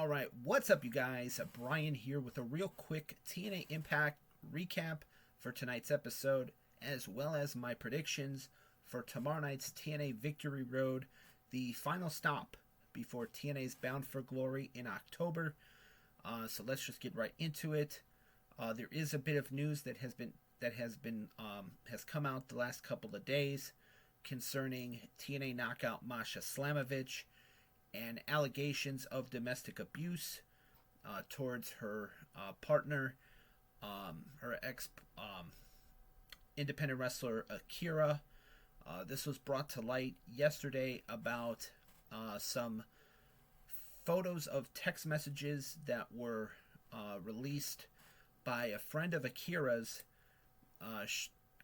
All right, what's up, you guys? Brian here with a real quick TNA Impact recap for tonight's episode, as well as my predictions for tomorrow night's TNA Victory Road, the final stop before TNA's Bound for Glory in October. So let's just get right into it. There is a bit of news that has come out the last couple of days concerning TNA knockout Masha Slamovich and allegations of domestic abuse towards her partner, her ex independent wrestler Akira. This was brought to light yesterday about some photos of text messages that were released by a friend of Akira's,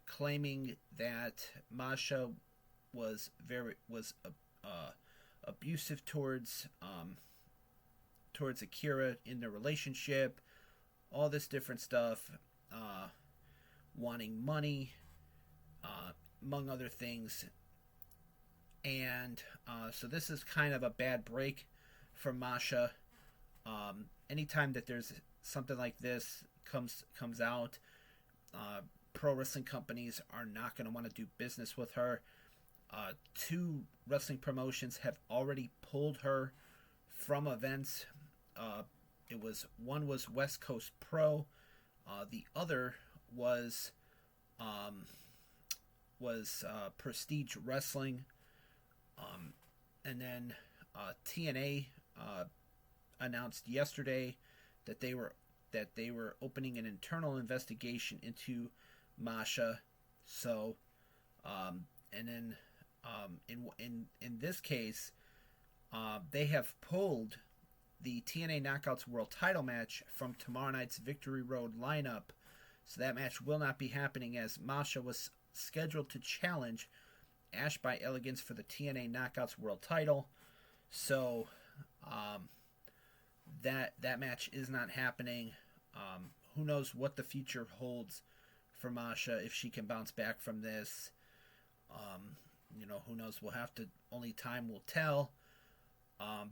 claiming that Masha was abusive towards Akira in their relationship, all this different stuff, wanting money, among other things. And so this is kind of a bad break for Masha. Anytime that there's something like this comes out, pro wrestling companies are not going to want to do business with her. Two wrestling promotions have already pulled her from events. One was West Coast Pro, the other was Prestige Wrestling, and then TNA announced yesterday that they were opening an internal investigation into Masha. So, and then in this case, they have pulled the TNA Knockouts World Title match from tomorrow night's Victory Road lineup. So that match will not be happening, as Masha was scheduled to challenge Ash by Elegance for the TNA Knockouts World Title. So that match is not happening. Who knows what the future holds for Masha, if she can bounce back from this. Who knows? Only time will tell.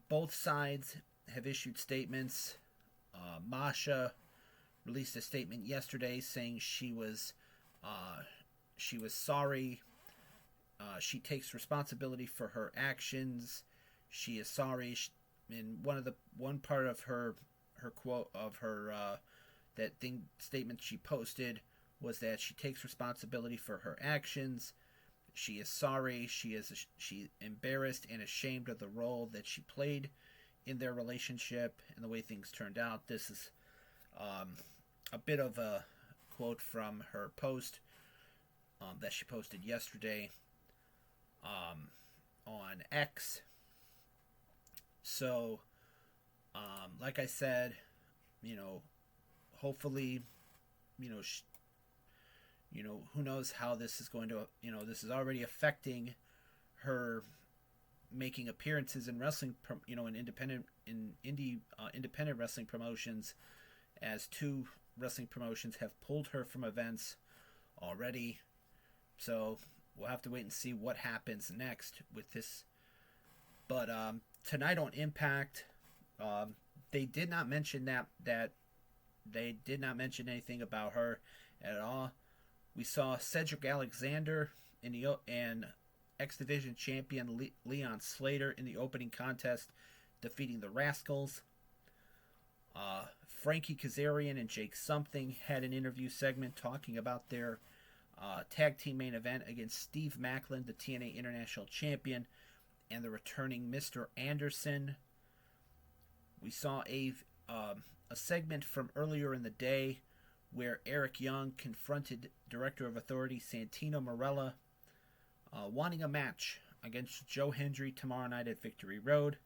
Both sides have issued statements. Masha released a statement yesterday saying she was sorry. She takes responsibility for her actions. She is sorry. In one part of her quote of her statement she posted was that she takes responsibility for her actions. She is sorry. She embarrassed and ashamed of the role that she played in their relationship and the way things turned out. This is a bit of a quote from her post that she posted yesterday on X. So, like I said, hopefully, who knows how this is going to, this is already affecting her making appearances in wrestling, in independent wrestling promotions, as two wrestling promotions have pulled her from events already. So we'll have to wait and see what happens next with this. But tonight on Impact, they did not mention that they did not mention anything about her at all. We saw Cedric Alexander and X Division champion Leon Slater in the opening contest, defeating the Rascals. Frankie Kazarian and Jake Something had an interview segment talking about their tag team main event against Steve Macklin, the TNA International Champion, and the returning Mr. Anderson. We saw a segment from earlier in the day where Eric Young confronted Director of Authority Santino Marella, wanting a match against Joe Hendry tomorrow night at Victory Road.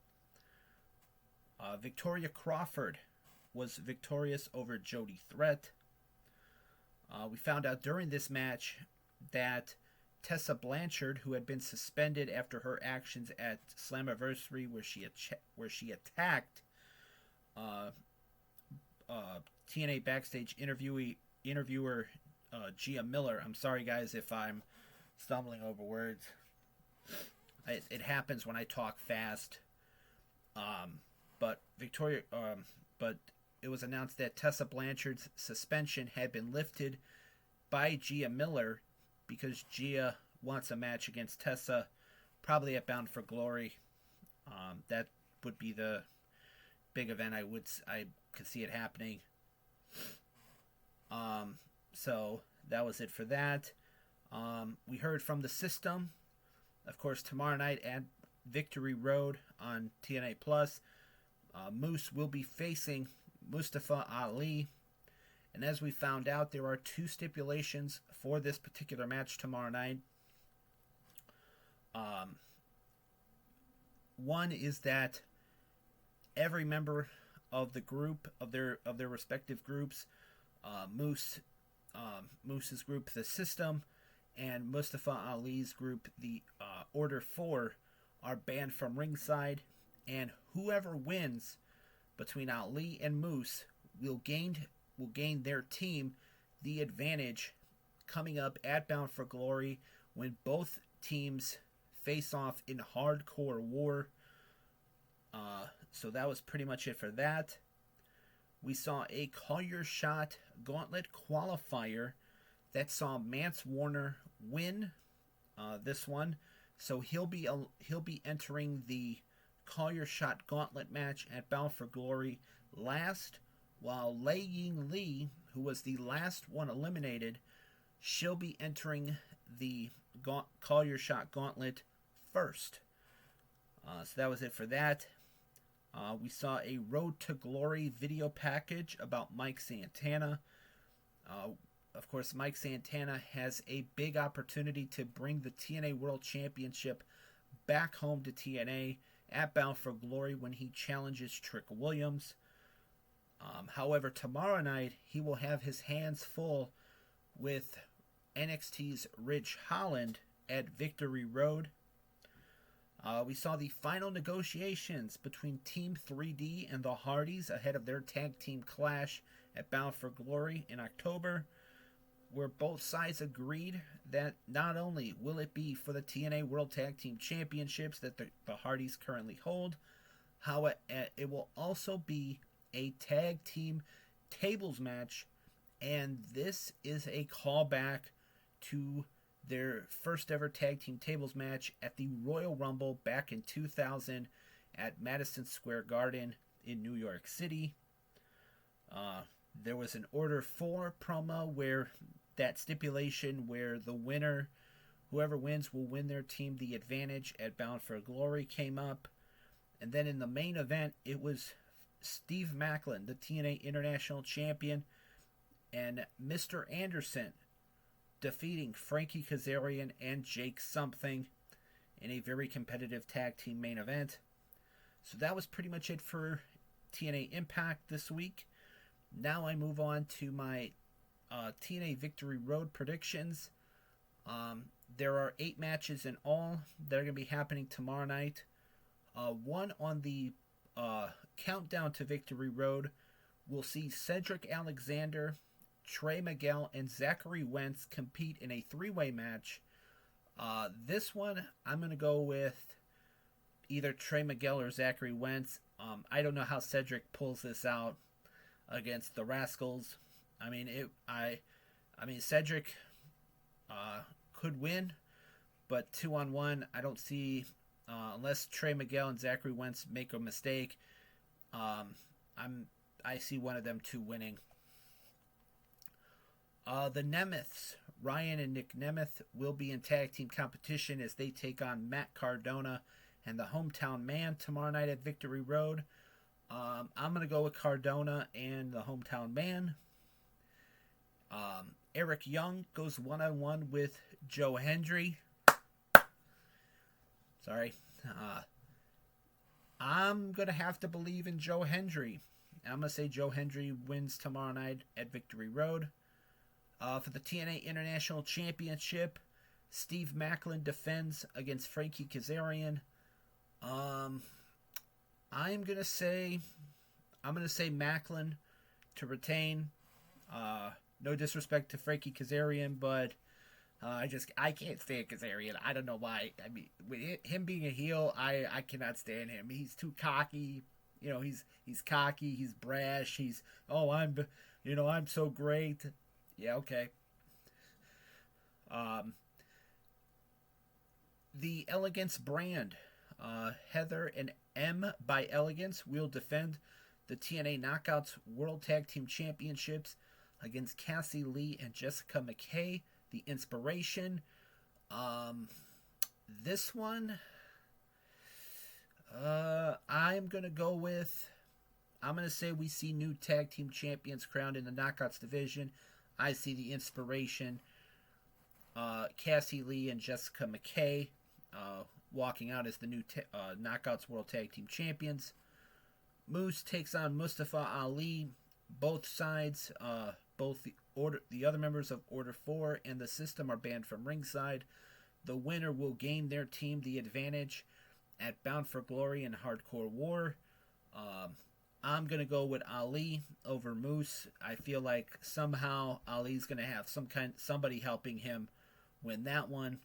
Victoria Crawford was victorious over Jody Threat. We found out during this match that Tessa Blanchard, who had been suspended after her actions at Slammiversary, where she attacked TNA backstage interviewer Gia Miller. I'm sorry, guys, if I'm stumbling over words. It happens when I talk fast. But Victoria, but it was announced that Tessa Blanchard's suspension had been lifted by Gia Miller because Gia wants a match against Tessa, probably at Bound for Glory. That would be the big event I could see it happening. So that was it for that. We heard from the System, of course, tomorrow night at Victory Road on TNA Plus. Moose will be facing Mustafa Ali. And as we found out, there are two stipulations for this particular match tomorrow night. One is that every member of the group, of their respective groups, Moose's group, the System, and Mustafa Ali's group, the Order 4, are banned from ringside, and whoever wins between Ali and Moose will gain their team the advantage coming up at Bound for Glory when both teams face off in hardcore war. So that was pretty much it for that. We saw a Call Your Shot Gauntlet qualifier that saw Mance Warner win this one. So he'll be entering the Call Your Shot Gauntlet match at Bound for Glory last, while Lei Ying Lee, who was the last one eliminated, she'll be entering the Call Your Shot Gauntlet first. So that was it for that. We saw a Road to Glory video package about Mike Santana. Of course, Mike Santana has a big opportunity to bring the TNA World Championship back home to TNA at Bound for Glory when he challenges Trick Williams. However, tomorrow night, he will have his hands full with NXT's Ridge Holland at Victory Road. We saw the final negotiations between Team 3D and the Hardys ahead of their tag team clash at Bound for Glory in October, where both sides agreed that not only will it be for the TNA World Tag Team Championships that the Hardys currently hold, how it will also be a tag team tables match, and this is a callback to their first ever tag team tables match at the Royal Rumble back in 2000 at Madison Square Garden in New York City. There was an Order 4 promo where that stipulation where the winner, whoever wins, will win their team the advantage at Bound for Glory came up. And then in the main event, it was Steve Maclin, the TNA International Champion, and Mr. Anderson defeating Frankie Kazarian and Jake Something in a very competitive tag team main event. So that was pretty much it for TNA Impact this week. Now I move on to my TNA Victory Road predictions. There are 8 matches in all that are going to be happening tomorrow night. One on the countdown to Victory Road, we'll see Cedric Alexander, Trey Miguel, and Zachary Wentz compete in a 3-way match. This one, I'm going to go with either Trey Miguel or Zachary Wentz. I don't know how Cedric pulls this out against the Rascals. I mean, Cedric could win, but 2-on-1, I don't see, unless Trey Miguel and Zachary Wentz make a mistake, I see one of them two winning. The Nemeths, Ryan and Nick Nemeth, will be in tag team competition as they take on Matt Cardona and the Hometown Man tomorrow night at Victory Road. I'm going to go with Cardona and the Hometown Man. Eric Young goes one-on-one with Joe Hendry. Sorry. I'm going to have to believe in Joe Hendry. I'm going to say Joe Hendry wins tomorrow night at Victory Road. For the TNA International Championship, Steve Maclin defends against Frankie Kazarian. I'm gonna say Maclin to retain. No disrespect to Frankie Kazarian, but I can't stand Kazarian. I don't know why. I mean, with him being a heel, I cannot stand him. He's too cocky. he's cocky, he's brash, I'm so great. Yeah, okay. The Elegance brand, Heather and M by Elegance will defend the TNA Knockouts World Tag Team Championships against Cassie Lee and Jessica McKay. The Inspiration. This one, I'm gonna go with. I'm gonna say we see new tag team champions crowned in the Knockouts division. I see the Inspiration, Cassie Lee and Jessica McKay, walking out as the new Knockouts World Tag Team Champions. Moose takes on Mustafa Ali. Both sides, both the other members of Order 4 and the System are banned from ringside. The winner will gain their team the advantage at Bound for Glory and Hardcore War. I'm going to go with Ali over Moose. I feel like somehow Ali's going to have somebody helping him win that one.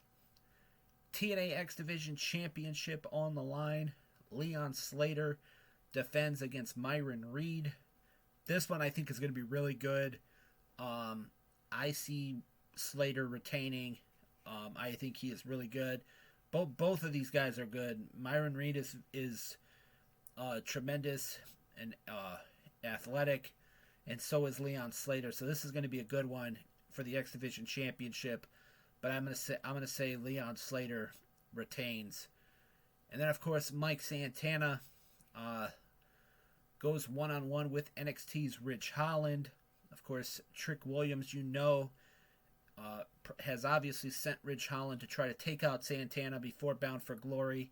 TNA X Division Championship on the line. Leon Slater defends against Myron Reed. This one I think is going to be really good. I see Slater retaining. I think he is really good. Both of these guys are good. Myron Reed is tremendous and athletic, and so is Leon Slater. So this is going to be a good one for the X Division Championship. But I'm gonna say Leon Slater retains, and then of course Mike Santana goes one-on-one with NXT's Ridge Holland. Of course, Trick Williams, has obviously sent Ridge Holland to try to take out Santana before Bound for Glory.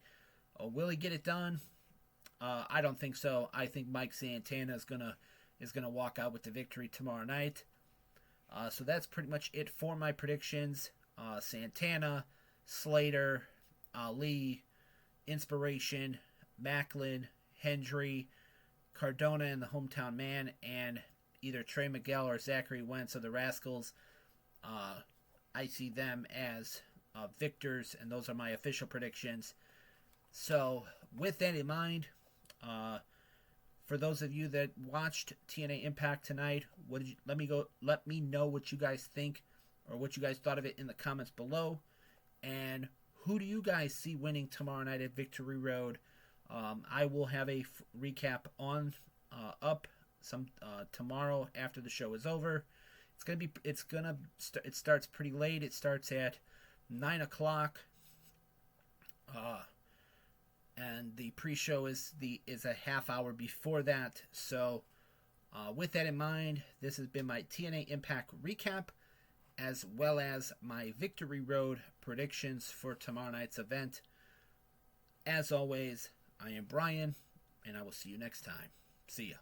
Will he get it done? I don't think so. I think Mike Santana is gonna walk out with the victory tomorrow night. So that's pretty much it for my predictions. Santana, Slater, Ali, Inspiration, Macklin, Hendry, Cardona and the Hometown Man, and either Trey Miguel or Zachary Wentz of the Rascals. I see them as victors, and those are my official predictions. So, with that in mind, for those of you that watched TNA Impact tonight, let me know what you guys think or what you guys thought of it in the comments below. And who do you guys see winning tomorrow night at Victory Road? I will have a recap on up tomorrow after the show is over. It starts pretty late. It starts at 9 o'clock. And the pre-show is a half hour before that. So, with that in mind, this has been my TNA Impact recap, as well as my Victory Road predictions for tomorrow night's event. As always, I am Brian, and I will see you next time. See ya.